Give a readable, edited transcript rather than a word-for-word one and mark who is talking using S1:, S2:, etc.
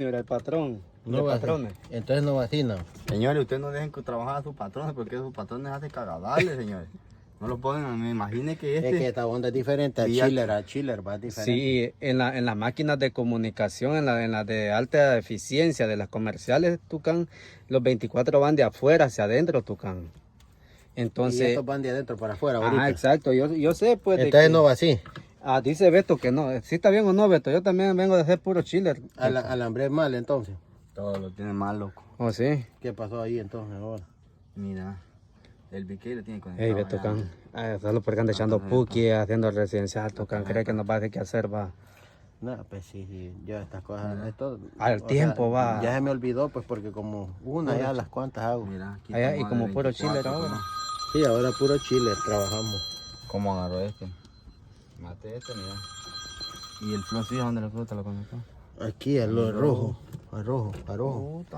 S1: Señor, el patrón.
S2: No
S1: de
S2: va
S1: patrones.
S2: Entonces no vacina.
S3: Señores, ustedes no dejen que trabajar a sus patrones porque sus patrones hacen cagadales, señores. No lo ponen, me imagine que
S2: Es que esta onda es diferente
S3: Día-
S2: a chiller va diferente.
S1: Sí, en las máquinas de comunicación, en la de alta eficiencia, de las comerciales, Tucán, los 24 van de afuera hacia adentro, Tucán.
S2: Y
S1: Entonces,
S2: estos van de adentro para afuera ahorita.
S1: ajá, exacto, yo sé pues de
S2: Entonces
S1: que...
S2: no va así.
S1: Ah, dice Beto que no, si está bien o no, Beto, yo también vengo de hacer puro chiller.
S2: Alambre es mal entonces.
S3: todo lo tiene mal, loco.
S1: ¿Oh, sí?
S2: ¿Qué pasó ahí entonces ahora?
S3: Mira, el biquí lo tiene conectado.
S1: Ey, Beto,
S3: allá.
S1: Tucán, solo porque anda echando puki, haciendo el residencial, Tucán, cree que nos va a decir qué hacer, va.
S2: No, pues sí, yo estas cosas, esto,
S1: Al
S2: o
S1: tiempo
S2: sea,
S1: va.
S2: Ya se me olvidó pues porque como una ya las cuantas hago.
S3: Mira, aquí
S1: Allá, y
S3: estamos
S1: como
S3: al
S1: puro
S3: 24,
S1: chiller ahora.
S2: Sí, ahora puro chiller trabajamos.
S3: ¿Cómo agarró este? Mate este, mira. ¿Y el flow sí? ¿Dónde el flow te lo conectó?
S2: Aquí a lo rojo, a rojo.